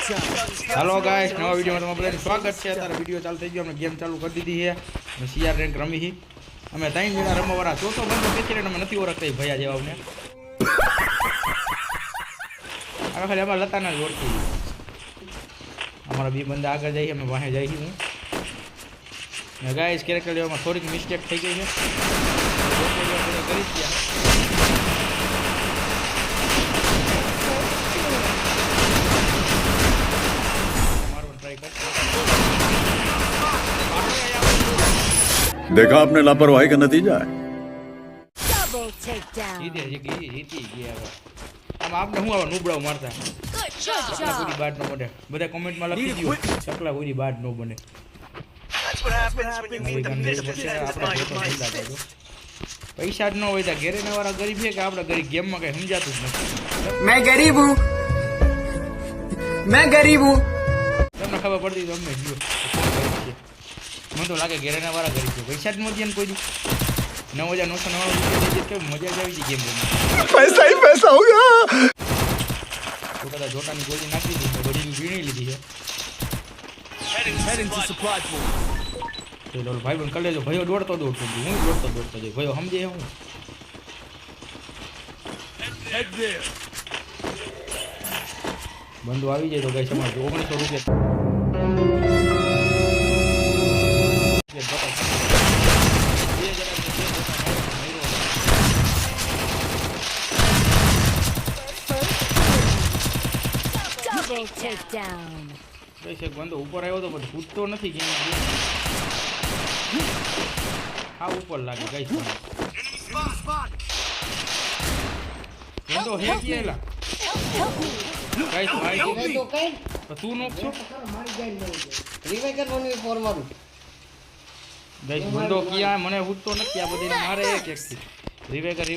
Hello guys नवा video में તમારું સ્વાગત છે। અત્યારે વિડિયો ચાલુ થઈ ગયો, અમે ગેમ ચાલુ કરી દીધી છે અને સીઆર રેન્ક રમી હી અમે ત્રણ જણા રમવાવાળા ચોથો બંદો બેસી રહીને અમે નથી ઓળખતા ભૈયા જેવાને આ ખાલી અમાર લતાના જ ઓળખી અમારા બે બંદા આગળ જાય અમે વાહે જાય હું ને ગાઈસ કેરેક્ટર લેવામાં થોડીક મિસ્ટેક થઈ ગઈ છે કરી ગયા देखा आपने लापरवाही का नतीजा है। જીતી ગયા આમ આપને હું આવા નુબડાવ મારતા ચકલા કોઈ બાદ ન બને બધા કમેન્ટમાં લખી દો ચકલા કોઈ બાદ ન બને પૈસા જ ન હોય તો ઘેરે વાળા ગરીબ છે કે આપણે ગરીબ ગેમમાં કઈ સમજાતું જ નથી। मैं गरीब हूँ તમને ખબર પડતી તો અમને જીવો મને તો લાગે ઘેરે વાળા ગરીબ છે પૈસા જ નથી ને કોઈ દી 9999 કે મજા જ આવી ગઈ ગેમ पैसा ही पैसा होगा। તો કદાચ જોટાની ગોળી નાખી દીધી બધી વીણી લીધી છે ચલો ભાઈ બંધ કરી લેજો ભાઈઓ દોડતો હું દોડતો જઈ ભાઈઓ સમજે હું બંધુ આવી જાય તો કઈ સમાજ 1900 રૂપિયા બંધો ઉપર આવ્યો તો પણ ફૂટતો નથી કેમ આ ઉપર લાગે ગઈ બંધો હે કેલા ગાઈસ મારી તો કઈ તું નો છો रिवाइव करवानी फॉर मारू ગાઈસ બંધો કિયા મને ફૂટતો નથી આ બધી મારે એક થી રિવાઇવ કરે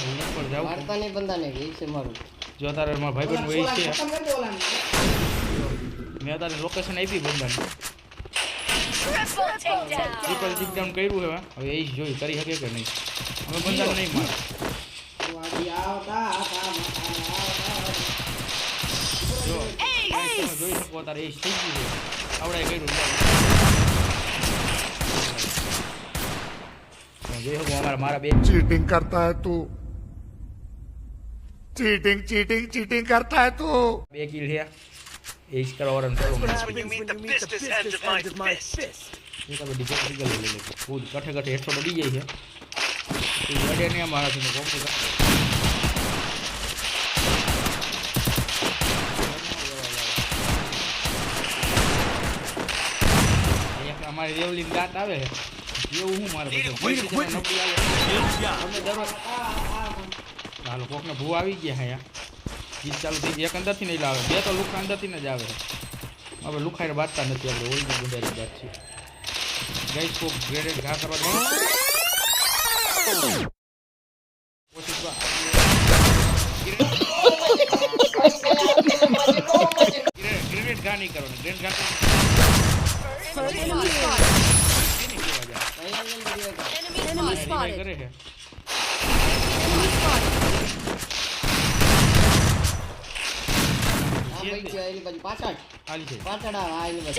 હું ઉપર જાઉં मारता नहीं बंदा ने यही से मारू જો તારે મારા ભાઈબંધ હોય છે મેં તારે લોકેશન આપી બંદાની ટ્રિપલ ટેકડાઉન કર્યું છે હવે એ જોઈ કરી શકે કે નહીં હવે બંદાને નહીં માર જો જોઈ શકો તારે એ થઈ ગયું છે આવડે કર્યું જોઈ શકો મારા બે चीटिंग करता है तू, चीटिंग करता है तू। બે કિલ છે એ જ કરવાનું ચાલો એ તો બધી જગ્યાએ લઈ લે ફૂલ કઠે હેઠો બડી જાય છે એ વડે ને મારાથી નો કોમ અહીંયા અમારી રેવલી ગાત આવે છે એવું હું મારે બધું નબળી આવે અમે દરરોજ હાલો કોકને ભૂ આવી ગયા અહીંયા ગીત ચાલુ થઈ એક અંદરથી નહીં લાવે બે તો લુખા અંદરથી ને જ આવે હવે લુખાઈને બાંધતા નથી આપણે ઓળીને ગુંડારી બાદ છે ગઈ કોક ગ્રેડેડ ઘા કરવા દે ગ્રેડેડ ઘા નહીં કરવાનો ગ્રેડ ઘા કરે છે पाछड़ ખાલી છે पाछड़ आइल बस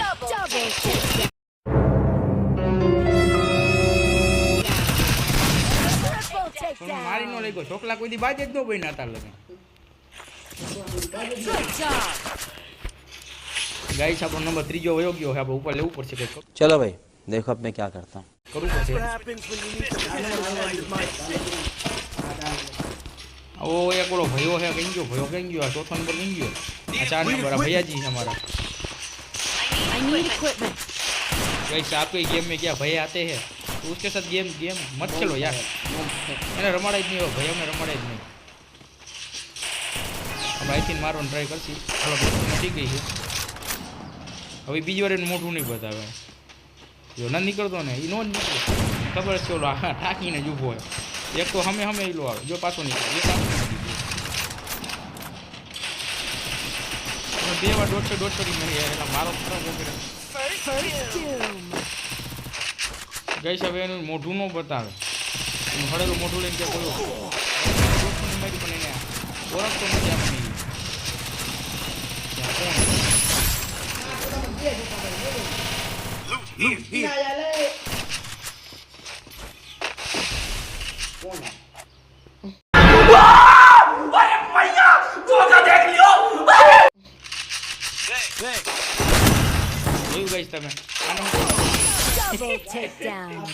મારી નો લઈ ગયો છોકલા કોઈ દી બાજ જ ન બઈ ના તાર લગે ગાઈસ આપણો નંબર 3 વયો ગયો છે આપણે ઉપર લેવું પડશે કે चलो भाई देखो अब मैं क्या करता हूँ। કરવું પડશે ઓ એક ઓલો ભયો છે કઈ ગયો આ ચોથો નંબર કઈ ગયો આ 4 નંબર આ ભૈયાજી છે हमारा गाइस आपके गेम में क्या भैया आते हैं तो उसके साथ गेम मत खेलो यार એને રમાડાય જ નહીં હોય ભૈયાને રમાડાય જ નહીં આપણે આઈથી મારવાનો ટ્રાય કરશી હાલો મટી ગઈ છે હવે બીજી વાર એનું મોઢું નહીં બતાવે જો ન નીકળતો ને એ નો જ નીકળે ખબર છે ઓલો ઠાકીને જ ઊભો હોય એક તો હમે એલો આવે જો પાછો નીકળે બે વાર દોઢસો ની નહીં એટલે મારો ગઈ હવે એનું મોઢું ન બતાવે હળેલું મોઢું લઈને ત્યાં કોઈ પણ એને ઓળખતો નથી આપણે કોણ આ? જોયું ગાઈસ તમે આને હું Double takedown.